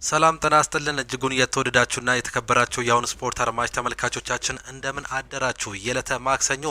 ሰላም ጤና ይስጥልን እጅጉን የተወደዳችሁና የተከበራችሁ የአሁን ስፖርት አድማጭ ተመልካቾቻችን እንደምን አደራችሁ። የዕለተ ማክሰኞ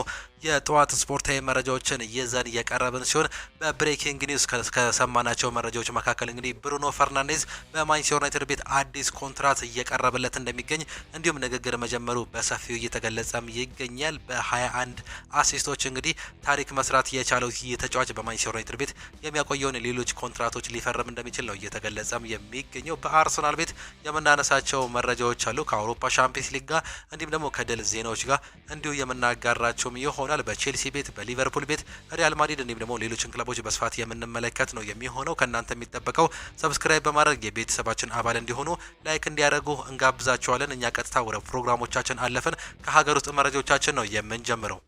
የጠዋት ስፖርታዊ መረጃዎችን ይዘን እየቀረብን ሲሆን በብሬኪንግ ኒውስ ከሰማናቸው መረጃዎች መካከል እንግዲህ ብሩኖ ፈርናንዴዝ በማንቸስተር ዩናይትድ ቤት አዲስ ኮንትራት እየቀረበለት እንደሚገኝ እንዲሁም ንግግር መጀመሩ በሰፊው እየተገለጸም ይገኛል። በ21 አሲስቶች እንግዲህ ታሪክ መስራት የቻለው ይህ ተጫዋች በማንቸስተር ዩናይትድ ቤት የሚያቆየውን ሌሎች ኮንትራቶች ሊፈርም እንደሚችል ነው እየተገለጸም የሚገኘው። አርሰናል ቤት የምናነሳቸው መረጃዎች አሉ ከአውሮፓ ሻምፒየንስ ሊግ ጋር እንዲሁም ደግሞ ከድል ዜናዎች ጋር እንዲሁ የምናጋራቸውም ይሆናል። በቼልሲ ቤት፣ በሊቨርፑል ቤት፣ ሪያል ማድሪድ እንዲሁም ደግሞ ሌሎችን ክለቦች በስፋት የምንመለከት ነው የሚሆነው። ከእናንተ የሚጠበቀው ሰብስክራይብ በማድረግ የቤተሰባችን አባል እንዲሆኑ ላይክ እንዲያደርጉ እንጋብዛቸዋለን። እኛ ቀጥታ ወደ ፕሮግራሞቻችን አለፍን። ከሀገር ውስጥ መረጃዎቻችን ነው የምንጀምረው።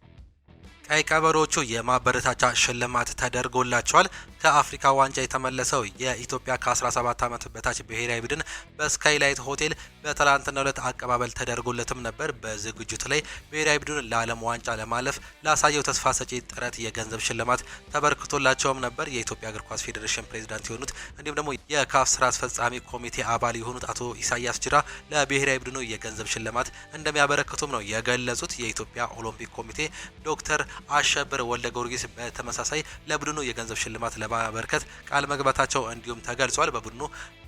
ቀይ ቀበሮቹ የማበረታቻ ሽልማት ተደርጎላቸዋል። ከአፍሪካ ዋንጫ የተመለሰው የኢትዮጵያ ከ17 ዓመት በታች ብሔራዊ ቡድን በስካይላይት ሆቴል በትላንትናው ዕለት አቀባበል ተደርጎለትም ነበር። በዝግጅቱ ላይ ብሔራዊ ቡድን ለዓለም ዋንጫ ለማለፍ ላሳየው ተስፋ ሰጪ ጥረት የገንዘብ ሽልማት ተበርክቶላቸውም ነበር። የኢትዮጵያ እግር ኳስ ፌዴሬሽን ፕሬዝዳንት የሆኑት እንዲሁም ደግሞ የካፍ ስራ አስፈጻሚ ኮሚቴ አባል የሆኑት አቶ ኢሳያስ ጅራ ለብሔራዊ ቡድኑ የገንዘብ ሽልማት እንደሚያበረክቱም ነው የገለጹት። የኢትዮጵያ ኦሎምፒክ ኮሚቴ ዶክተር አሸብር ወልደ ጊዮርጊስ በተመሳሳይ ለቡድኑ የገንዘብ ሽልማት ለማበርከት ቃል መግባታቸው እንዲሁም ተገልጿል። በቡድኑ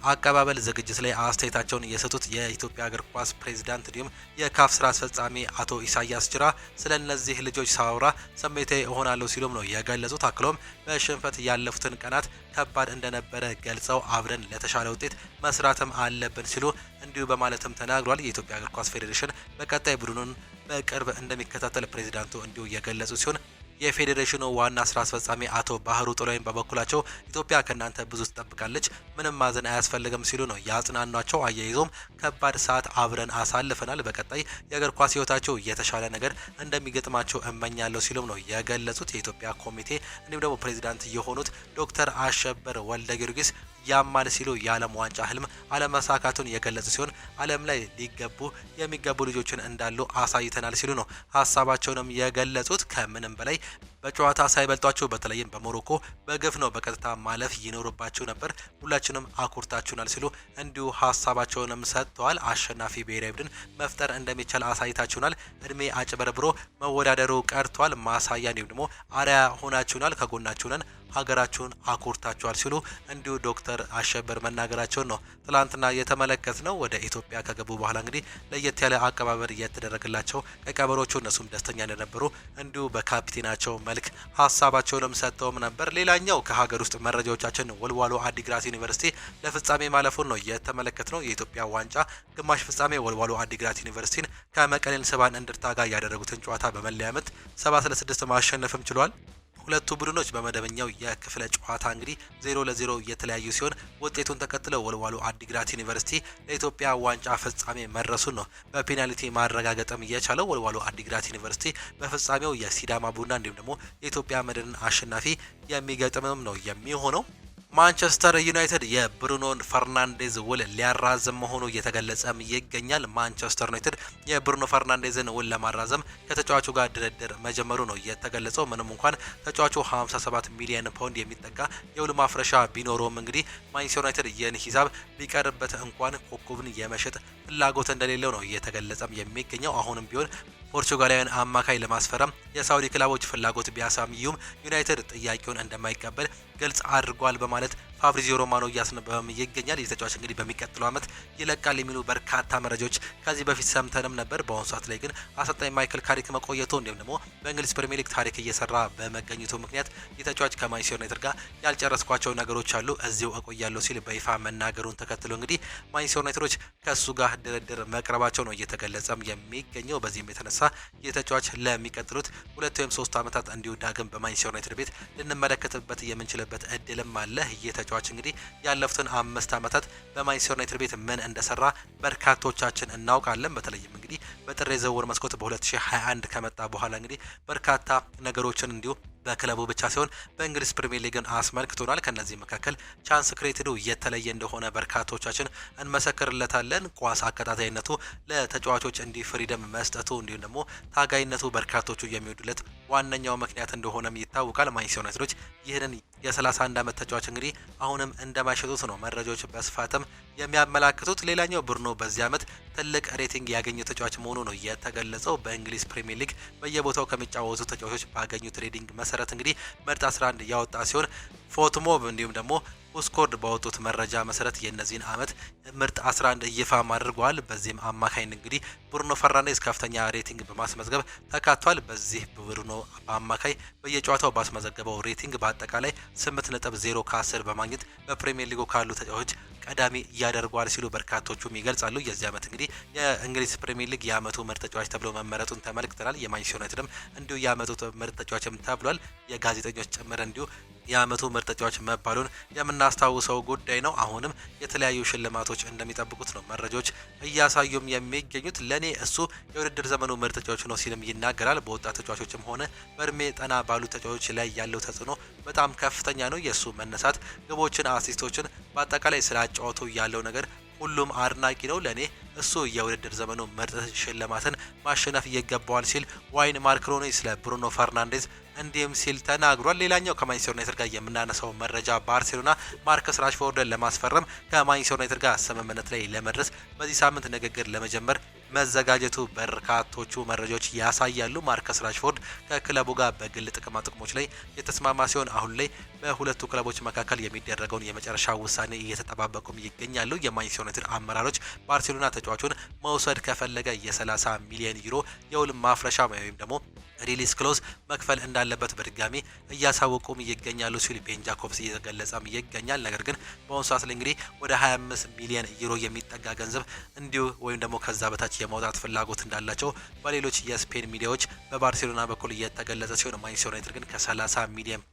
አቀባበል ዝግጅት ላይ አስተያየታቸውን የሰጡት የኢትዮጵያ እግር ኳስ ፕሬዝዳንት እንዲሁም የካፍ ስራ አስፈጻሚ አቶ ኢሳያስ ጅራ ስለ እነዚህ ልጆች ሳወራ ስሜታዊ እሆናለሁ ሲሉም ነው የገለጹት። አክሎም በሽንፈት ያለፉትን ቀናት ከባድ እንደነበረ ገልጸው አብረን ለተሻለ ውጤት መስራትም አለብን ሲሉ እንዲሁ በማለትም ተናግሯል። የኢትዮጵያ እግር ኳስ ፌዴሬሽን በቀጣይ ቡድኑን በቅርብ እንደሚከታተል ፕሬዝዳንቱ እንዲሁ የገለጹ ሲሆን የፌዴሬሽኑ ዋና ስራ አስፈጻሚ አቶ ባህሩ ጥላይን በበኩላቸው ኢትዮጵያ ከእናንተ ብዙ ትጠብቃለች፣ ምንም ማዘን አያስፈልግም ሲሉ ነው ያጽናኗቸው። አያይዞም ከባድ ሰዓት አብረን አሳልፈናል፣ በቀጣይ የእግር ኳስ ህይወታቸው የተሻለ ነገር እንደሚገጥማቸው እመኛለሁ ሲሉም ነው የገለጹት። የኢትዮጵያ ኮሚቴ እንዲሁም ደግሞ ፕሬዝዳንት የሆኑት ዶክተር አሸበር ወልደ ጊዮርጊስ ያማል ሲሉ የዓለም ዋንጫ ህልም አለመሳካቱን የገለጹ ሲሆን ዓለም ላይ ሊገቡ የሚገቡ ልጆችን እንዳሉ አሳይተናል ሲሉ ነው ሀሳባቸውንም የገለጹት። ከምንም በላይ በጨዋታ ሳይበልጧቸው በተለይም በሞሮኮ በግፍ ነው በቀጥታ ማለፍ ይኖርባቸው ነበር፣ ሁላችንም አኩርታችሁናል ሲሉ እንዲሁ ሀሳባቸውንም ሰጥተዋል። አሸናፊ ብሔራዊ ቡድን መፍጠር እንደሚቻል አሳይታችሁናል፣ እድሜ አጭበርብሮ መወዳደሩ ቀርቷል፣ ማሳያ እንዲሁም ደግሞ አርአያ ሆናችሁናል፣ ከጎናችሁ ነን፣ ሀገራችሁን አኩርታችኋል ሲሉ እንዲሁ ዶክተር አሸበር መናገራቸውን ነው ትላንትና የተመለከት ነው። ወደ ኢትዮጵያ ከገቡ በኋላ እንግዲህ ለየት ያለ አቀባበል እየተደረገላቸው ቀይ ቀበሮቹ እነሱም ደስተኛ እንደነበሩ እንዲሁ በካፒቴናቸው መልክ ሀሳባቸውንም ሰጥተውም ነበር። ሌላኛው ከሀገር ውስጥ መረጃዎቻችን ወልዋሎ አዲግራት ዩኒቨርሲቲ ለፍጻሜ ማለፉን ነው የተመለከት ነው። የኢትዮጵያ ዋንጫ ግማሽ ፍጻሜ ወልዋሎ አዲግራት ዩኒቨርሲቲን ከመቀሌ ሰባ እንደርታ ጋር ያደረጉትን ጨዋታ በመለያ ምት 7-6 ማሸነፍም ችሏል። ሁለቱ ቡድኖች በመደበኛው የክፍለ ጨዋታ እንግዲህ 0-0 የተለያዩ ሲሆን ውጤቱን ተከትለው ወልዋሎ አዲግራት ዩኒቨርሲቲ ለኢትዮጵያ ዋንጫ ፍጻሜ መድረሱን ነው በፔናልቲ ማረጋገጥም የቻለው። ወልዋሎ አዲግራት ዩኒቨርሲቲ በፍጻሜው የሲዳማ ቡና እንዲሁም ደግሞ የኢትዮጵያ መድንን አሸናፊ የሚገጥምም ነው የሚሆነው። ማንቸስተር ዩናይትድ የብሩኖን ፈርናንዴዝ ውል ሊያራዝም መሆኑ እየተገለጸም ይገኛል። ማንቸስተር ዩናይትድ የብሩኖ ፈርናንዴዝን ውል ለማራዘም ከተጫዋቹ ጋር ድርድር መጀመሩ ነው የተገለጸው። ምንም እንኳን ተጫዋቹ 57 ሚሊዮን ፓውንድ የሚጠጋ የውል ማፍረሻ ቢኖረውም እንግዲህ ማንቸስተር ዩናይትድ ይህን ሂሳብ ቢቀርበት እንኳን ኮከቡን የመሸጥ ፍላጎት እንደሌለው ነው እየተገለጸም የሚገኘው። አሁንም ቢሆን ፖርቹጋላዊያን አማካይ ለማስፈረም የሳውዲ ክለቦች ፍላጎት ቢያሳዩም ዩናይትድ ጥያቄውን እንደማይቀበል ግልጽ አድርጓል በማለት ፋብሪዚዮ ሮማኖ እያስነበበም ይገኛል። የተጫዋች እንግዲህ በሚቀጥለው ዓመት ይለቃል የሚሉ በርካታ መረጃዎች ከዚህ በፊት ሰምተንም ነበር። በአሁኑ ሰዓት ላይ ግን አሰልጣኝ ማይክል ካሪክ መቆየቱ እንዲሁም ደግሞ በእንግሊዝ ፕሪሚየር ሊግ ታሪክ እየሰራ በመገኘቱ ምክንያት የተጫዋች ከማንቸስተር ዩናይትድ ጋር ያልጨረስኳቸው ነገሮች አሉ፣ እዚሁ እቆያለሁ ሲል በይፋ መናገሩን ተከትሎ እንግዲህ ማንቸስተር ዩናይትዶች ከሱ ጋር ድርድር መቅረባቸው ነው እየተገለጸም የሚገኘው። በዚህም የተነሳ የተጫዋች ለሚቀጥሉት 2 ወይም 3 ዓመታት እንዲሁ ዳግም በማንቸስተር ዩናይትድ ቤት ልንመለከትበት የምንችልበት እድልም አለ። ተጫዋች እንግዲህ ያለፉትን 5 ዓመታት በማንቸስተር ዩናይትድ ቤት ምን እንደሰራ በርካቶቻችን እናውቃለን። በተለይም እንግዲህ በጥር የዝውውር መስኮት በ2021 ከመጣ በኋላ እንግዲህ በርካታ ነገሮችን እንዲሁ በክለቡ ብቻ ሲሆን በእንግሊዝ ፕሪሚየር ሊግን አስመልክቶናል። ከነዚህ መካከል ቻንስ ክሬቲቭ የተለየ እንደሆነ በርካቶቻችን እንመሰክርለታለን። ኳስ አከታታይነቱ ለተጫዋቾች እንዲ ፍሪደም መስጠቱ እንዲሁም ደግሞ ታጋይነቱ በርካቶቹ የሚወዱለት ዋነኛው ምክንያት እንደሆነም ይታወቃል። ማንቸስተር ዩናይትዶች ይህንን የ31 ዓመት ተጫዋች እንግዲህ አሁንም እንደማይሸጡት ነው መረጃዎች በስፋትም የሚያመላክቱት። ሌላኛው ብሩኖ በዚህ ዓመት ትልቅ ሬቲንግ ያገኘ ተጫዋች መሆኑ ነው የተገለጸው። በእንግሊዝ ፕሪሚየር ሊግ በየቦታው ከሚጫወቱ ተጫዋቾች ባገኙት ሬቲንግ መሰረት እንግዲህ ምርጥ 11 ያወጣ ሲሆን ፎቶሞብ እንዲሁም ደግሞ ሁስኮርድ ባወጡት መረጃ መሰረት የእነዚህን ዓመት ምርጥ 11 ይፋ አድርገዋል። በዚህም አማካኝ እንግዲህ ብሩኖ ፈርናንዴዝ ከፍተኛ ሬቲንግ በማስመዝገብ ተካቷል። በዚህ ብሩኖ በአማካይ በየጨዋታው ባስመዘገበው ሬቲንግ በአጠቃላይ 8.0 ከ10 በማግኘት በፕሪሚየር ሊጉ ካሉ ተጫዋቾች ቀዳሚ ያደርገዋል ሲሉ በርካቶቹም ይገልጻሉ። የዚህ ዓመት እንግዲህ የእንግሊዝ ፕሪሚየር ሊግ የዓመቱ ምርጥ ተጫዋች ተብሎ መመረጡን ተመልክተናል። የማንቸስተር ዩናይትድም እንዲሁ የዓመቱ ምርጥ ተጫዋችም ተብሏል። የጋዜጠኞች ጭምር እንዲሁ የዓመቱ ምርጥ ተጫዋች መባሉን የምናስታውሰው ጉዳይ ነው። አሁንም የተለያዩ ሽልማቶች እንደሚጠብቁት ነው መረጃዎች እያሳዩም የሚገኙት። ለኔ እሱ የውድድር ዘመኑ ምርጥ ተጫዋች ነው ሲልም ይናገራል። በወጣት ተጫዋቾችም ሆነ በእድሜ ጠና ባሉ ተጫዋቾች ላይ ያለው ተጽዕኖ በጣም ከፍተኛ ነው። የእሱ መነሳት፣ ግቦችን፣ አሲስቶችን በአጠቃላይ ስላጫወቱ ያለው ነገር ሁሉም አድናቂ ነው። ለኔ እሱ የውድድር ዘመኑ ምርጥ ሽልማትን ማሸነፍ ይገባዋል ሲል ዋይን ማርክ ሮኒ ስለ ብሩኖ ፈርናንዴዝ እንዲህም ሲል ተናግሯል። ሌላኛው ከማንቸስተር ዩናይትድ ጋር የምናነሳው መረጃ ባርሴሎና ማርከስ ራሽፎርድን ለማስፈረም ከማንቸስተር ዩናይትድ ጋር ስምምነት ላይ ለመድረስ በዚህ ሳምንት ንግግር ለመጀመር መዘጋጀቱ በርካቶቹ መረጃዎች ያሳያሉ። ማርከስ ራሽፎርድ ከክለቡ ጋር በግል ጥቅማ ጥቅሞች ላይ የተስማማ ሲሆን አሁን ላይ በሁለቱ ክለቦች መካከል የሚደረገውን የመጨረሻ ውሳኔ እየተጠባበቁም ይገኛሉ። የማንቸስተር ዩናይትድ አመራሮች ባርሴሎና ተጫዋቹን መውሰድ ከፈለገ የ30 ሚሊዮን ዩሮ የውል ማፍረሻ ወይም ደግሞ ሪሊስ ክሎዝ መክፈል እንዳለበት በድጋሚ እያሳወቁም ይገኛሉ ሲል ቤን ጃኮብስ እየገለጸም ይገኛል። ነገር ግን በአሁኑ ሰዓት ላይ እንግዲህ ወደ 25 ሚሊዮን ዩሮ የሚጠጋ ገንዘብ እንዲሁ ወይም ደግሞ ከዛ በታች የማውጣት ፍላጎት እንዳላቸው በሌሎች የስፔን ሚዲያዎች በባርሴሎና በኩል እየተገለጸ ሲሆን ማንቸስተር ዩናይትድ ግን ከ30 ሚሊዮን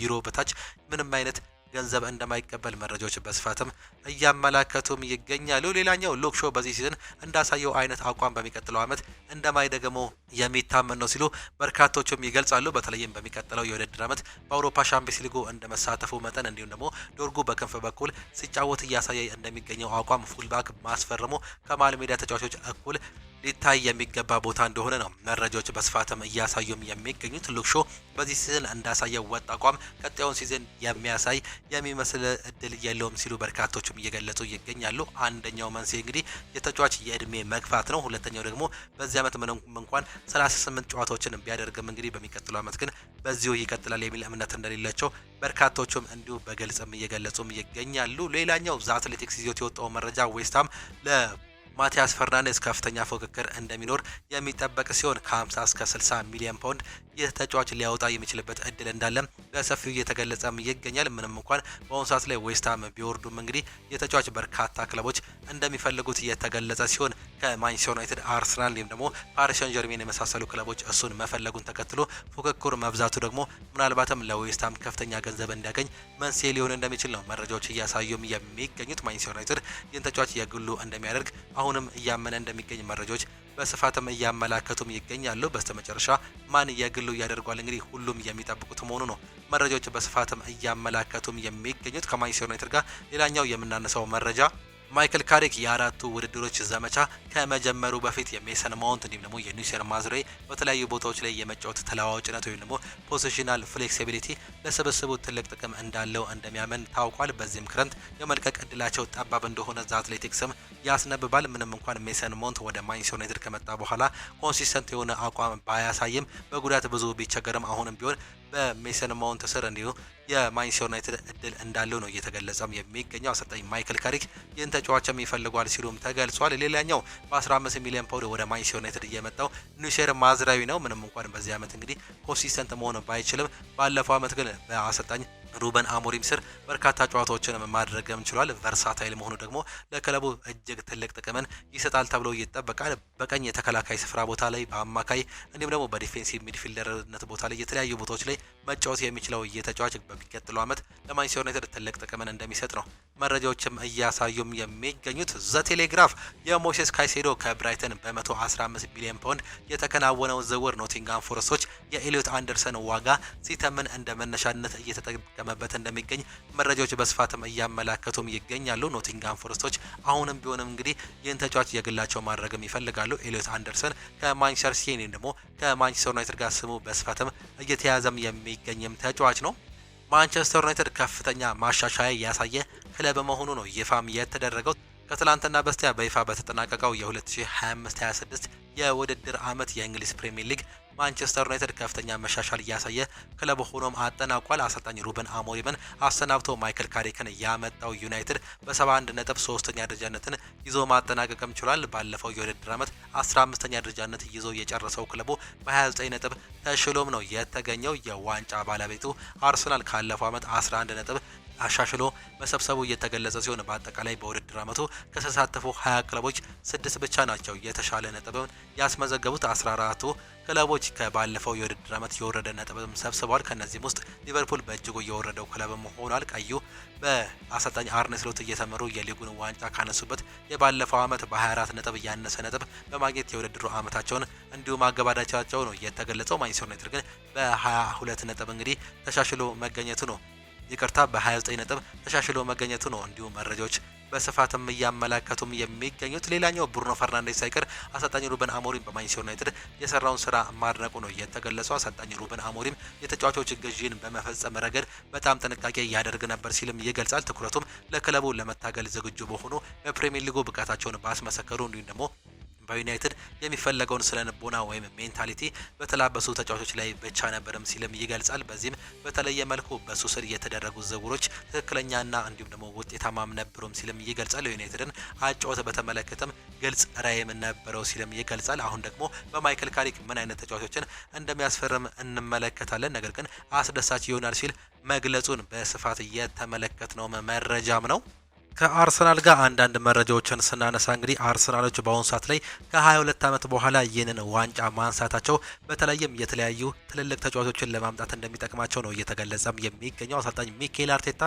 ዩሮ በታች ምንም አይነት ገንዘብ እንደማይቀበል መረጃዎች በስፋትም እያመላከቱም ይገኛሉ። ሌላኛው ሉክ ሾው በዚህ ሲዝን እንዳሳየው አይነት አቋም በሚቀጥለው ዓመት እንደማይደገመው የሚታመን ነው ሲሉ በርካቶቹም ይገልጻሉ። በተለይም በሚቀጥለው የውድድር ዓመት በአውሮፓ ሻምፒዮንስ ሊጉ እንደመሳተፉ መጠን እንዲሁም ደግሞ ዶርጉ በክንፍ በኩል ሲጫወት እያሳየ እንደሚገኘው አቋም ፉልባክ ማስፈረሙ ከመሃል ሜዳ ተጫዋቾች እኩል ሊታይ የሚገባ ቦታ እንደሆነ ነው መረጃዎች በስፋትም እያሳዩም የሚገኙት። ሉክ ሾው በዚህ ሲዝን እንዳሳየው ወጥ አቋም ቀጣዩን ሲዝን የሚያሳይ የሚመስል እድል የለውም ሲሉ በርካቶቹም እየገለጹ ይገኛሉ። አንደኛው መንስኤ እንግዲህ የተጫዋች የእድሜ መግፋት ነው። ሁለተኛው ደግሞ በዚህ ዓመት ምንም እንኳን 38 ጨዋታዎችን ቢያደርግም እንግዲህ በሚቀጥለው ዓመት ግን በዚሁ ይቀጥላል የሚል እምነት እንደሌላቸው በርካቶቹም እንዲሁ በግልጽም እየገለጹም ይገኛሉ። ሌላኛው ዘ አትሌቲክስ ይዞት የወጣው መረጃ ዌስትሃም ማቲያስ ፈርናንዴዝ ከፍተኛ ፉክክር እንደሚኖር የሚጠበቅ ሲሆን ከ50 እስከ 60 ሚሊዮን ፓውንድ ይህ ተጫዋች ሊያወጣ የሚችልበት እድል እንዳለም በሰፊው እየተገለጸም ይገኛል። ምንም እንኳን በአሁኑ ሰዓት ላይ ዌስትሃም ቢወርዱም እንግዲህ የተጫዋች በርካታ ክለቦች እንደሚፈልጉት እየተገለጸ ሲሆን ከማንቸስተር ዩናይትድ፣ አርሰናል እንዲሁም ደግሞ ፓሪስ ሰን ጀርሜን የመሳሰሉ ክለቦች እሱን መፈለጉን ተከትሎ ፉክክር መብዛቱ ደግሞ ምናልባትም ለዌስትሃም ከፍተኛ ገንዘብ እንዲያገኝ መንስኤ ሊሆን እንደሚችል ነው መረጃዎች እያሳዩም የሚገኙት። ማንቸስተር ዩናይትድ ይህን ተጫዋች የግሉ እንደሚያደርግ አሁንም እያመነ እንደሚገኝ መረጃዎች በስፋትም እያመላከቱም ይገኛሉ። በስተመጨረሻ ማን የግሉ ያደርጓል እንግዲህ ሁሉም የሚጠብቁት መሆኑ ነው መረጃዎች በስፋትም እያመላከቱም የሚገኙት። ከማንቸስተር ዩናይትድ ጋር ሌላኛው የምናነሳው መረጃ ማይክል ካሪክ የአራቱ ውድድሮች ዘመቻ ከመጀመሩ በፊት የሜሰን ማውንት እንዲሁም ደግሞ የኑሴር ማዝሬ በተለያዩ ቦታዎች ላይ የመጫወት ተለዋዋጭነት ወይም ደግሞ ፖዚሽናል ፍሌክሲቢሊቲ ለስብስቡ ትልቅ ጥቅም እንዳለው እንደሚያምን ታውቋል። በዚህም ክረምት የመልቀቅ እድላቸው ጠባብ እንደሆነ ዘ አትሌቲክስም ያስነብባል። ምንም እንኳን ሜሰን ማውንት ወደ ማንቸስተር ዩናይትድ ከመጣ በኋላ ኮንሲስተንት የሆነ አቋም ባያሳይም በጉዳት ብዙ ቢቸገርም አሁንም ቢሆን በሜሰን ማውንት ስር እንዲሁ የማንቸስተር ዩናይትድ እድል እንዳለው ነው እየተገለጸም የሚገኘው። አሰልጣኝ ማይክል ካሪክ ይህን ተጫዋችም ይፈልጓል ሲሉም ተገልጿል። ሌላኛው በ15 ሚሊዮን ፓውንድ ወደ ማንቸስተር ዩናይትድ እየመጣው ኑሴር ማዝራዊ ነው። ምንም እንኳን በዚህ ዓመት እንግዲህ ኮንሲስተንት መሆን ባይችልም ባለፈው ዓመት ግን በአሰልጣኝ ሩበን አሞሪም ስር በርካታ ጨዋታዎችን ማድረግም ችሏል። ቨርሳታይል መሆኑ ደግሞ ለክለቡ እጅግ ትልቅ ጥቅምን ይሰጣል ተብሎ ይጠበቃል። በቀኝ የተከላካይ ስፍራ ቦታ ላይ፣ በአማካይ እንዲሁም ደግሞ በዲፌንሲቭ ሚድፊልደርነት ቦታ ላይ የተለያዩ ቦታዎች ላይ መጫወት የሚችለው የተጫዋች በሚቀጥለው ዓመት ለማንቸስተር ዩናይትድ ትልቅ ጥቅምን እንደሚሰጥ ነው መረጃዎችም እያሳዩም የሚገኙት። ዘ ቴሌግራፍ የሞሴስ ካይሴዶ ከብራይተን በ115 ሚሊዮን ፓውንድ የተከናወነው ዝውውር ኖቲንጋም ፎረስቶች የኤሊዮት አንደርሰን ዋጋ ሲተምን እንደ መነሻነት እየተጠቀመበት እንደሚገኝ መረጃዎች በስፋትም እያመላከቱም ይገኛሉ። ኖቲንጋም ፎረስቶች አሁንም ቢሆንም እንግዲህ ይህን ተጫዋች የግላቸው ማድረግም ይፈልጋሉ። ኤሊዮት አንደርሰን ከማንቸስተር ሲቲ ደግሞ ከማንቸስተር ዩናይትድ ጋር ስሙ በስፋትም እየተያዘም የሚገኝም ተጫዋች ነው። ማንቸስተር ዩናይትድ ከፍተኛ ማሻሻያ ያሳየ ክለብ መሆኑ ነው ይፋም የተደረገው። ከትላንትና በስቲያ በይፋ በተጠናቀቀው የ2025-26 የውድድር ዓመት የእንግሊዝ ፕሪሚየር ሊግ ማንቸስተር ዩናይትድ ከፍተኛ መሻሻል እያሳየ ክለብ ሆኖም አጠናቋል። አሰልጣኝ ሩበን አሞሪምን አሰናብቶ ማይክል ካሪክን ያመጣው ዩናይትድ በ71 ነጥብ 3ኛ ደረጃነትን ይዞ ማጠናቀቅም ችሏል። ባለፈው የውድድር ዓመት 15ኛ ደረጃነት ይዞ የጨረሰው ክለቡ በ29 ነጥብ ተሽሎም ነው የተገኘው። የዋንጫ ባለቤቱ አርሰናል ካለፈው ዓመት 11 ነጥብ አሻሽሎ መሰብሰቡ እየተገለጸ ሲሆን በአጠቃላይ በውድድር ዓመቱ ከተሳተፉ 20 ክለቦች 6 ብቻ ናቸው የተሻለ ነጥብን ያስመዘገቡት። 14ቱ ክለቦች ከባለፈው የውድድር ዓመት የወረደ ነጥብም ሰብስበዋል። ከነዚህም ውስጥ ሊቨርፑል በእጅጉ የወረደው ክለብም ሆኗል። ቀዩ በአሰልጣኝ አርነ ስሎት እየተመሩ የሊጉን ዋንጫ ካነሱበት የባለፈው ዓመት በ24 ነጥብ ያነሰ ነጥብ በማግኘት የውድድሩ ዓመታቸውን እንዲሁ ማገባዳቻቸው ነው የተገለጸው። ማንቸስተር ዩናይትድ ግን በ22 ነጥብ እንግዲህ ተሻሽሎ መገኘቱ ነው በ29 ነጥብ ተሻሽሎ መገኘቱ ነው እንዲሁ መረጃዎች በስፋትም እያመላከቱም የሚገኙት። ሌላኛው ብሩኖ ፈርናንዴዝ ሳይቀር አሰልጣኝ ሩበን አሞሪም በማንቸስተር ዩናይትድ የሰራውን ስራ ማድነቁ ነው የተገለጸው። አሰልጣኝ ሩበን አሞሪም የተጫዋቾች ግዢን በመፈጸም ረገድ በጣም ጥንቃቄ ያደርግ ነበር ሲልም ይገልጻል። ትኩረቱም ለክለቡ ለመታገል ዝግጁ በሆኑ በፕሪሚየር ሊጉ ብቃታቸውን ባስመሰከሩ እንዲሁም ደግሞ በዩናይትድ የሚፈለገውን ስነ ልቦና ወይም ሜንታሊቲ በተላበሱ ተጫዋቾች ላይ ብቻ ነበርም ሲልም ይገልጻል። በዚህም በተለየ መልኩ በሱ ስር የተደረጉ ዝውውሮች ትክክለኛና እንዲሁም ደግሞ ውጤታማም ነበሩም ሲልም ይገልጻል። የዩናይትድን አጨዋወት በተመለከተም ግልጽ ራዕይም ነበረው ሲልም ይገልጻል። አሁን ደግሞ በማይክል ካሪክ ምን አይነት ተጫዋቾችን እንደሚያስፈርም እንመለከታለን። ነገር ግን አስደሳች ይሆናል ሲል መግለጹን በስፋት የተመለከትነው መረጃም ነው። ከአርሰናል ጋር አንዳንድ መረጃዎችን ስናነሳ እንግዲህ አርሰናሎች በአሁኑ ሰዓት ላይ ከ22 ዓመት በኋላ ይህንን ዋንጫ ማንሳታቸው በተለይም የተለያዩ ትልልቅ ተጫዋቾችን ለማምጣት እንደሚጠቅማቸው ነው እየተገለጸም የሚገኘው። አሰልጣኝ ሚኬል አርቴታ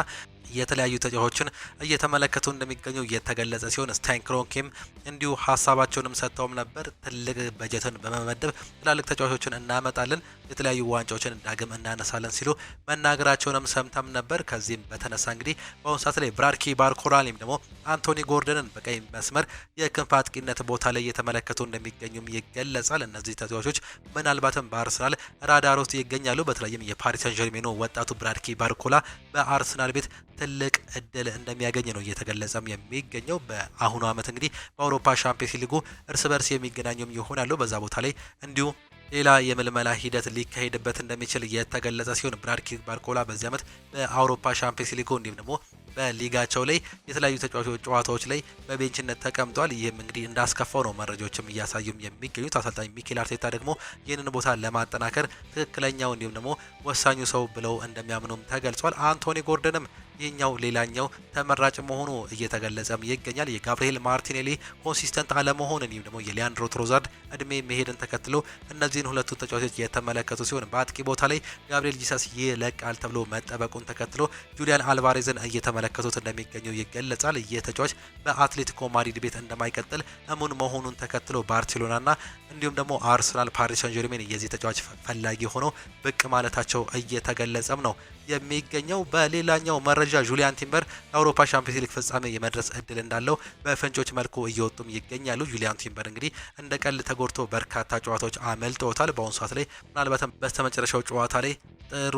የተለያዩ ተጫዋቾችን እየተመለከቱ እንደሚገኙ እየተገለጸ ሲሆን ስታይን ክሮንኬም እንዲሁ ሀሳባቸውንም ሰጥተውም ነበር። ትልቅ በጀትን በመመደብ ትላልቅ ተጫዋቾችን እናመጣለን፣ የተለያዩ ዋንጫዎችን ዳግም እናነሳለን ሲሉ መናገራቸውንም ሰምተም ነበር። ከዚህም በተነሳ እንግዲህ በአሁኑ ሰዓት ላይ ብራድኪ ባርኮላ ወይም ደግሞ አንቶኒ ጎርደንን በቀኝ መስመር የክንፍ አጥቂነት ቦታ ላይ እየተመለከቱ እንደሚገኙም ይገለጻል። እነዚህ ተጫዋቾች ምናልባትም በአርሰናል ራዳር ውስጥ ይገኛሉ። በተለይም የፓሪስ ሰን ዠርሜኑ ወጣቱ ብራድኪ ባርኮላ በአርሰናል ቤት ትልቅ እድል እንደሚያገኝ ነው እየተገለጸም የሚገኘው። በአሁኑ ዓመት እንግዲህ በአውሮፓ ሻምፒዮንስ ሊጉ እርስ በርስ የሚገናኙም ይሆናሉ። በዛ ቦታ ላይ እንዲሁ ሌላ የምልመላ ሂደት ሊካሄድበት እንደሚችል የተገለጸ ሲሆን ብራድኪ ባርኮላ በዚህ ዓመት በአውሮፓ ሻምፒዮንስ ሊጉ እንዲሁም ደግሞ በሊጋቸው ላይ የተለያዩ ተጫዋቾች ጨዋታዎች ላይ በቤንችነት ተቀምጧል። ይህም እንግዲህ እንዳስከፋው ነው መረጃዎችም እያሳዩም የሚገኙት። አሰልጣኝ ሚኬል አርቴታ ደግሞ ይህንን ቦታ ለማጠናከር ትክክለኛው እንዲሁም ደግሞ ወሳኙ ሰው ብለው እንደሚያምኑም ተገልጿል። አንቶኒ ጎርደንም ይህኛው ሌላኛው ተመራጭ መሆኑ እየተገለጸም ይገኛል። የጋብሪኤል ማርቲኔሊ ኮንሲስተንት አለመሆን እንዲሁም ደግሞ የሊያንድሮ ትሮዛርድ እድሜ መሄድን ተከትሎ እነዚህን ሁለቱን ተጫዋቾች የተመለከቱ ሲሆን በአጥቂ ቦታ ላይ ጋብሪኤል ጂሰስ ይለቃል ተብሎ መጠበቁን ተከትሎ ጁሊያን አልቫሬዝን እየተመለከቱት እንደሚገኙ ይገለጻል። ይህ ተጫዋች በአትሌቲኮ ማድሪድ ቤት እንደማይቀጥል እሙን መሆኑን ተከትሎ ባርሴሎናና እንዲሁም ደግሞ አርሰናል፣ ፓሪስ ሰን ዠርሜን የዚህ ተጫዋች ፈላጊ ሆነው ብቅ ማለታቸው እየተገለጸም ነው የሚገኘው። በሌላኛው መረጃ ጁሊያን ቲምበር ለአውሮፓ ሻምፒዮንስ ሊግ ፍጻሜ የመድረስ እድል እንዳለው በፍንጮች መልኩ እየወጡም ይገኛሉ። ጁሊያን ቲምበር እንግዲህ እንደ ቀልድ ተጎድቶ በርካታ ጨዋታዎች አመልጠውታል። በአሁኑ ሰዓት ላይ ምናልባትም በስተመጨረሻው ጨዋታ ላይ ጥሩ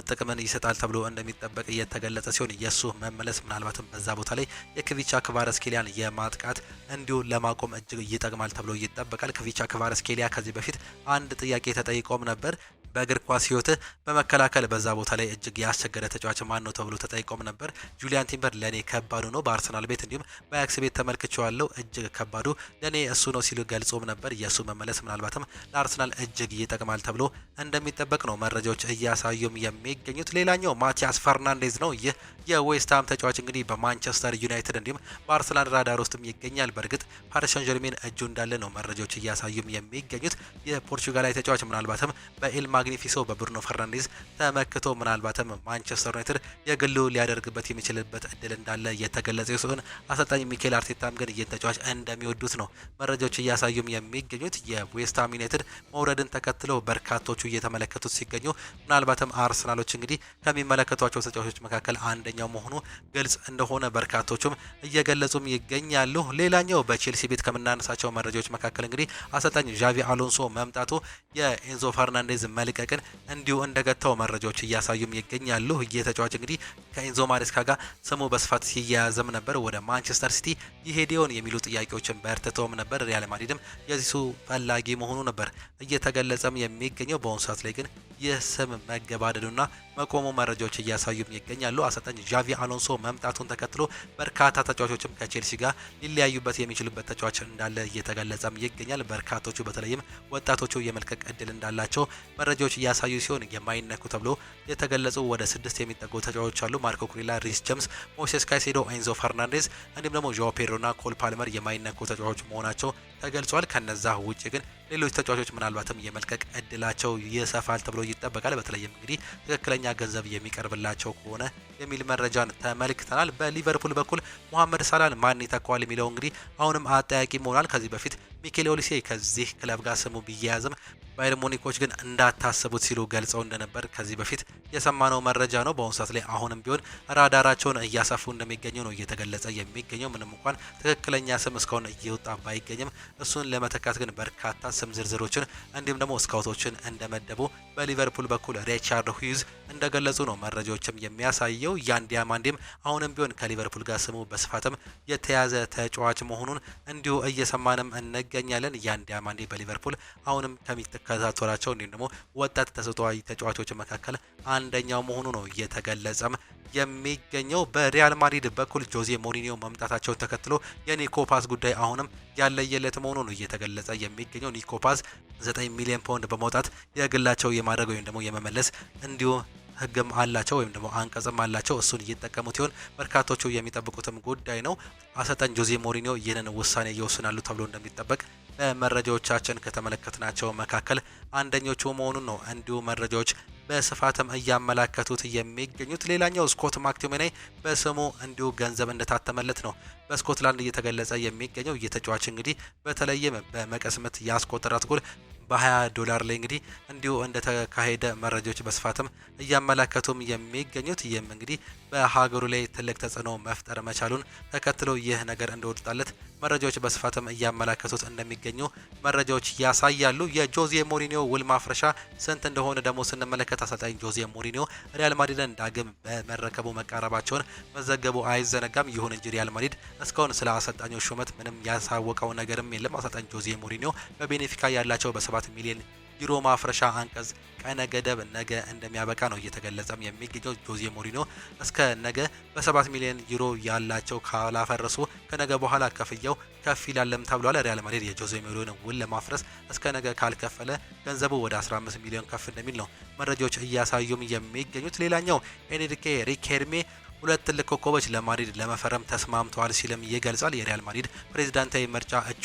ጥቅምን ይሰጣል ተብሎ እንደሚጠበቅ እየተገለጸ ሲሆን የሱ መመለስ ምናልባትም በዛ ቦታ ላይ የክቪቻ ክቫራትስኬሊያን የማጥቃት እንዲሁ ለማቆም እጅግ ይጠቅማል ተብሎ ይጠበቃል። ክቪቻ ክቫራትስኬሊያ ከዚህ በፊት አንድ ጥያቄ ተጠይቆም ነበር። በእግር ኳስ ህይወት በመከላከል በዛ ቦታ ላይ እጅግ ያስቸገረ ተጫዋች ማን ነው ተብሎ ተጠይቆም ነበር። ጁሊያን ቲምበር ለኔ ከባዱ ነው፣ በአርሰናል ቤት እንዲሁም በአያክስ ቤት ተመልክቼዋለሁ፣ እጅግ ከባዱ ለኔ እሱ ነው ሲሉ ገልጾም ነበር። የሱ መመለስ ምናልባትም ለአርሰናል እጅግ ይጠቅማል ተብሎ እንደሚጠበቅ ነው መረጃዎች እያሳዩም የሚገኙት። ሌላኛው ማቲያስ ፈርናንዴዝ ነው። ይህ የዌስትሃም ተጫዋች እንግዲህ በማንቸስተር ዩናይትድ እንዲሁም በአርሰናል ራዳር ውስጥም ይገኛል። በእርግጥ ፓሪስ ሰን ዠርሜን እጁ እንዳለ ነው መረጃዎች እያሳዩም የሚገኙት። የፖርቹጋላዊ ተጫዋች ምናልባትም በኤል ማግኒፊሶ በብሩኖ ፈርናንዴዝ ተመክቶ ምናልባትም ማንቸስተር ዩናይትድ የግሉ ሊያደርግበት የሚችልበት እድል እንዳለ የተገለጸ ሲሆን አሰልጣኝ ሚኬል አርቴታም ግን ይህን ተጫዋች እንደሚወዱት ነው መረጃዎች እያሳዩም የሚገኙት። የዌስትሃም ዩናይትድ መውረድን ተከትለው በርካቶቹ እየተመለከቱት ሲገኙ ምናልባትም አርሰናሎች እንግዲህ ከሚመለከቷቸው ተጫዋቾች መካከል አንደኛው መሆኑ ግልጽ እንደሆነ በርካቶቹም እየገለጹም ይገኛሉ። ሌላኛው በቼልሲ ቤት ከምናነሳቸው መረጃዎች መካከል እንግዲህ አሰልጣኝ ዣቪ አሎንሶ መምጣቱ የኤንዞ ፈርናንዴዝ መልቀቅ መልቀቅን እንዲሁ እንደገታው መረጃዎች እያሳዩም ይገኛሉ። ይህ ተጫዋች እንግዲህ ከኤንዞ ማሬስካ ጋር ስሙ በስፋት ሲያያዝም ነበር። ወደ ማንቸስተር ሲቲ ይሄዲዮን የሚሉ ጥያቄዎችን በርትተውም ነበር። ሪያል ማድሪድም የዚሱ ፈላጊ መሆኑ ነበር እየተገለጸም የሚገኘው። በአሁኑ ሰዓት ላይ ግን ይህ ስም መገባደዱና መቆሙ መረጃዎች እያሳዩም ይገኛሉ። አሰልጣኝ ዣቪ አሎንሶ መምጣቱን ተከትሎ በርካታ ተጫዋቾችም ከቼልሲ ጋር ሊለያዩበት የሚችሉበት ተጫዋች እንዳለ እየተገለጸም ይገኛል። በርካቶቹ በተለይም ወጣቶቹ የመልቀቅ እድል እንዳላቸው መረጃዎች እያሳዩ ሲሆን የማይነኩ ተብሎ የተገለጹ ወደ 6 የሚጠጉ ተጫዋቾች አሉ። ማርኮ ኩሬላ፣ ሪስ ጀምስ፣ ሞሴስ ካይሴዶ፣ ኤንዞ ፈርናንዴዝ እንዲሁም ደግሞ ዣኦ ፔድሮና ኮል ፓልመር የማይነኩ ተጫዋቾች መሆናቸው ተገልጿል። ከነዛ ውጭ ግን ሌሎች ተጫዋቾች ምናልባትም የመልቀቅ እድላቸው ይሰፋል ተብሎ ይጠበቃል። በተለይም እንግዲህ ትክክለኛ ገንዘብ የሚቀርብላቸው ከሆነ የሚል መረጃን ተመልክተናል። በሊቨርፑል በኩል ሙሐመድ ሳላህን ማን ይተካዋል የሚለው እንግዲህ አሁንም አጠያቂ መሆናል። ከዚህ በፊት ሚኬል ኦሊሴ ከዚህ ክለብ ጋር ስሙ ቢያያዝም ባየር ሙኒኮች ግን እንዳታስቡት ሲሉ ገልጸው እንደነበር ከዚህ በፊት የሰማነው መረጃ ነው። በአሁኑ ሰዓት ላይ አሁንም ቢሆን ራዳራቸውን እያሰፉ እንደሚገኙ ነው እየተገለጸ የሚገኘው። ምንም እንኳን ትክክለኛ ስም እስካሁን እየወጣ ባይገኝም እሱን ለመተካት ግን በርካታ ስም ዝርዝሮችን እንዲሁም ደግሞ ስካውቶችን እንደመደቡ በሊቨርፑል በኩል ሪቻርድ ሁይዝ እንደገለጹ ነው መረጃዎችም የሚያሳየው። ያን ዲያማንዴም አሁንም ቢሆን ከሊቨርፑል ጋር ስሙ በስፋትም የተያዘ ተጫዋች መሆኑን እንዲሁ እየሰማንም እንገኛለን። ያን ዲያማንዴ በሊቨርፑል አሁንም ከሚከታተላቸው እንዲሁም ደግሞ ወጣት ተሰጥኦአዊ ተጫዋቾች መካከል አንደኛው መሆኑ ነው እየተገለጸም የሚገኘው። በሪያል ማድሪድ በኩል ጆዜ ሞሪኒዮ መምጣታቸውን ተከትሎ የኒኮ ፓስ ጉዳይ አሁንም ያለየለት መሆኑ ነው እየተገለጸ የሚገኘው። ኒኮ ፓስ 9 ሚሊዮን ፓውንድ በመውጣት የግላቸው የማድረግ ወይም ደግሞ የመመለስ እንዲሁ ህግም አላቸው ወይም ደግሞ አንቀጽም አላቸው። እሱን እየተጠቀሙት ሲሆን በርካቶቹ የሚጠብቁትም ጉዳይ ነው። አሰልጣኝ ጆዜ ሞሪኒዮ ይህንን ውሳኔ ይወስናሉ ተብሎ እንደሚጠበቅ በመረጃዎቻችን ከተመለከትናቸው መካከል አንደኞቹ መሆኑን ነው እንዲሁ መረጃዎች በስፋትም እያመላከቱት የሚገኙት። ሌላኛው ስኮት ማክቶሚናይ በስሙ እንዲሁ ገንዘብ እንደታተመለት ነው በስኮትላንድ እየተገለጸ የሚገኘው። እየተጫዋች እንግዲህ በተለይም በመቀስ ምት ያስቆጠራት ጎል $20 ላይ እንግዲህ እንዲሁ እንደተካሄደ መረጃዎች በስፋትም እያመላከቱም የሚገኙት። ይህም እንግዲህ በሀገሩ ላይ ትልቅ ተጽዕኖ መፍጠር መቻሉን ተከትሎ ይህ ነገር እንደወጣለት መረጃዎች በስፋትም እያመላከቱት እንደሚገኙ መረጃዎች ያሳያሉ። የጆዜ ሞሪኒዮ ውል ማፍረሻ ስንት እንደሆነ ደግሞ ስንመለከት አሰልጣኝ ጆዜ ሞሪኒዮ ሪያል ማድሪድን ዳግም በመረከቡ መቃረባቸውን መዘገቡ አይዘነጋም። ይሁን እንጂ ሪያል ማድሪድ እስካሁን ስለ አሰልጣኞች ሹመት ምንም ያሳወቀው ነገርም የለም። አሰልጣኝ ጆዜ ሞሪኒዮ በቤኔፊካ ያላቸው በ7 ሚሊዮን ዩሮ ማፍረሻ አንቀጽ ቀነ ገደብ ነገ እንደሚያበቃ ነው እየተገለጸም የሚገኘው። ጆዜ ሞሪኒዮ እስከ ነገ በ7 ሚሊዮን ዩሮ ያላቸው ካላፈረሱ ከነገ በኋላ ከፍያው ከፍ ይላለም ተብሏል። ሪያል ማድሪድ የጆዜ ሞሪኒዮ ውል ለማፍረስ እስከ ነገ ካልከፈለ ገንዘቡ ወደ 15 ሚሊዮን ከፍ እንደሚል ነው መረጃዎች እያሳዩም የሚገኙት። ሌላኛው ኤንሪኬ ሪኬልሜ ሁለት ትልቅ ኮከቦች ለማድሪድ ለመፈረም ተስማምተዋል ሲልም ይገልጻል። የሪያል ማድሪድ ፕሬዝዳንታዊ ምርጫ እጩ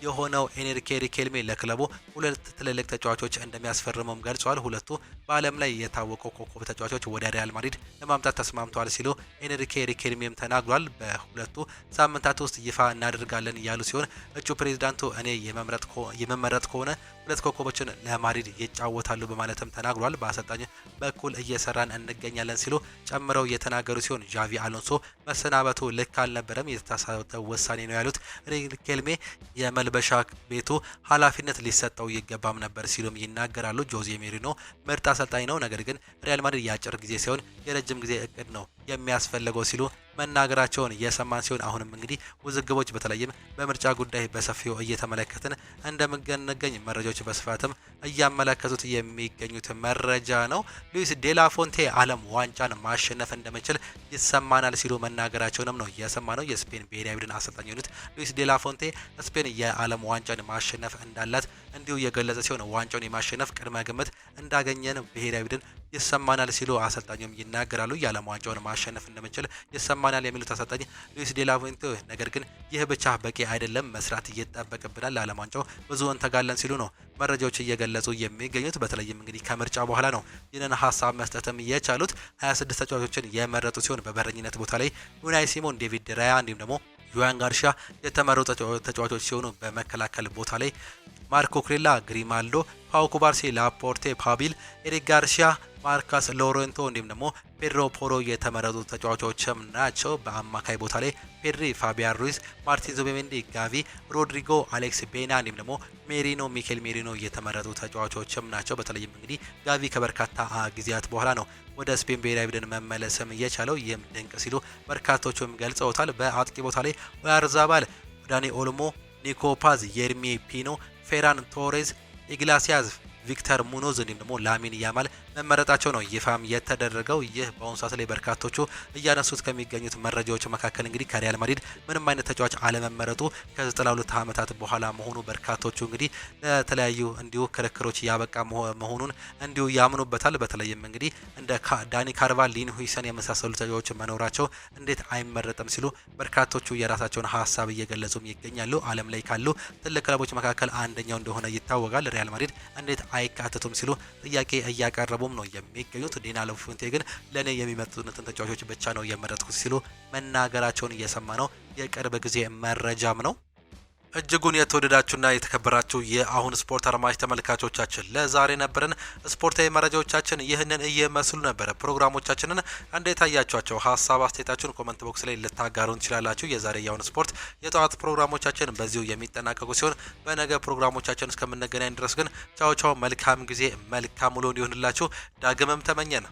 የሆነው ኤንሪኬ ሪኬልሜ ለክለቡ ሁለት ትልልቅ ተጫዋቾች እንደሚያስፈርመውም ገልጿል። ሁለቱ በዓለም ላይ የታወቁ ኮከብ ተጫዋቾች ወደ ሪያል ማድሪድ ለማምጣት ተስማምተዋል ሲሉ ኤንሪኬ ሪኬልሜም ተናግሯል። በሁለቱ ሳምንታት ውስጥ ይፋ እናደርጋለን ያሉ ሲሆን እጩ ፕሬዝዳንቱ እኔ የመመረጥ ከሆነ ሁለት ኮከቦችን ለማድሪድ ይጫወታሉ በማለትም ተናግሯል። በአሰልጣኝ በኩል እየሰራን እንገኛለን ሲሉ ጨምረው የተናገሩ ሲሆን ዣቪ አሎንሶ መሰናበቱ ልክ አልነበረም፣ የተሳሳተ ውሳኔ ነው ያሉት ሪኬልሜ የመልበሻ ቤቱ ኃላፊነት ሊሰጠው ይገባም ነበር ሲሉም ይናገራሉ። ጆዜ ሞሪኒዮ ምርጥ አሰልጣኝ ነው፣ ነገር ግን ሪያል ማድሪድ የአጭር ጊዜ ሳይሆን የረጅም ጊዜ እቅድ ነው የሚያስፈልገው ሲሉ መናገራቸውን የሰማን ሲሆን አሁንም እንግዲህ ውዝግቦች በተለይም በምርጫ ጉዳይ በሰፊው እየተመለከትን እንደምንገኝ መረጃዎች በስፋትም እያመለከቱት የሚገኙት መረጃ ነው። ሉዊስ ዴላፎንቴ ዓለም ዋንጫን ማሸነፍ እንደሚችል ይሰማናል ሲሉ መናገራቸውንም ነው የሰማነው። የስፔን ብሔራዊ ቡድን አሰልጣኝ የሆኑት ሉዊስ ዴላፎንቴ ስፔን የዓለም ዋንጫን ማሸነፍ እንዳላት እንዲሁ የገለጸ ሲሆን ዋንጫውን የማሸነፍ ቅድመ ግምት እንዳገኘን ብሔራዊ ቡድን ይሰማናል ሲሉ አሰልጣኙም ይናገራሉ። የዓለም ዋንጫውን ማሸነፍ እንደምንችል ይሰማናል የሚሉት አሰልጣኝ ሉዊስ ዴላፎንቴ ነገር ግን ይህ ብቻ በቂ አይደለም፣ መስራት ይጠበቅብናል፣ ለዓለም ዋንጫው ብዙ እንተጋለን ሲሉ ነው መረጃዎች እየገለጹ የሚገኙት። በተለይም እንግዲህ ከምርጫ በኋላ ነው ይህንን ሀሳብ መስጠትም የቻሉት። 26 ተጫዋቾችን የመረጡ ሲሆን በበረኝነት ቦታ ላይ ዩናይ ሲሞን፣ ዴቪድ ራያ እንዲሁም ደግሞ ዮያን ጋርሻ የተመረጡ ተጫዋቾች ሲሆኑ በመከላከል ቦታ ላይ ማርኮ ኩሬላ፣ ግሪማልዶ፣ ፓው ኩባርሲ፣ ላፖርቴ፣ ፓቢል፣ ኤሪክ ጋርሲያ፣ ማርካስ ሎሬንቶ እንዲሁም ደግሞ ፔድሮ ፖሮ የተመረጡ ተጫዋቾችም ናቸው። በአማካይ ቦታ ላይ ፔድሪ፣ ፋቢያን ሩይዝ፣ ማርቲን ዙቤሜንዲ፣ ጋቪ፣ ሮድሪጎ፣ አሌክስ ቤና እንዲሁም ደግሞ ሜሪኖ፣ ሚኬል ሜሪኖ የተመረጡ ተጫዋቾችም ናቸው። በተለይም እንግዲህ ጋቪ ከበርካታ ጊዜያት በኋላ ነው ወደ ስፔን ብሔራዊ ቡድን መመለስም እየቻለው። ይህም ድንቅ ሲሉ በርካቶቹም ገልጸውታል። በአጥቂ ቦታ ላይ ኦያርዛባል፣ ዳኒ ኦልሞ፣ ኒኮ ፓዝ፣ የርሚ ፒኖ፣ ፌራን ቶሬዝ፣ ኢግላሲያዝ፣ ቪክተር ሙኖዝ እንዲሁም ደግሞ ላሚን ያማል መመረጣቸው ነው ይፋም የተደረገው። ይህ በአሁኑ ሰዓት ላይ በርካቶቹ እያነሱት ከሚገኙት መረጃዎች መካከል እንግዲህ ከሪያል ማድሪድ ምንም አይነት ተጫዋች አለመመረጡ ከ92 ዓመታት በኋላ መሆኑ በርካቶቹ እንግዲህ ለተለያዩ እንዲሁ ክርክሮች ያበቃ መሆኑን እንዲሁ ያምኑበታል። በተለይም እንግዲህ እንደ ዳኒ ካርቫል፣ ሊን ሁይሰን የመሳሰሉ ተጫዋቾች መኖራቸው እንዴት አይመረጥም ሲሉ በርካቶቹ የራሳቸውን ሀሳብ እየገለጹም ይገኛሉ። ዓለም ላይ ካሉ ትልቅ ክለቦች መካከል አንደኛው እንደሆነ ይታወቃል። ሪያል ማድሪድ እንዴት አይካተቱም ሲሉ ጥያቄ እያቀረቡም ነው የሚገኙት። ዲና ላፉንቴ ግን ለኔ የሚመጡትን ተጫዋቾች ብቻ ነው የመረጥኩት ሲሉ መናገራቸውን እየሰማ ነው። የቅርብ ጊዜ መረጃም ነው። እጅጉን የተወደዳችሁና የተከበራችሁ የአሁን ስፖርት አድማጭ ተመልካቾቻችን ለዛሬ ነበረን ስፖርታዊ መረጃዎቻችን ይህንን እየመስሉ ነበር። ፕሮግራሞቻችንን እንዴት አያችኋቸው? ሀሳብ አስተያየታችሁን ኮመንት ቦክስ ላይ ልታጋሩን ትችላላችሁ። የዛሬ የአሁን ስፖርት የጠዋት ፕሮግራሞቻችን በዚሁ የሚጠናቀቁ ሲሆን በነገ ፕሮግራሞቻችን እስከምንገናኝ ድረስ ግን ቻው ቻው፣ መልካም ጊዜ፣ መልካም ውሎ እንዲሆንላችሁ ዳግመም ተመኘን።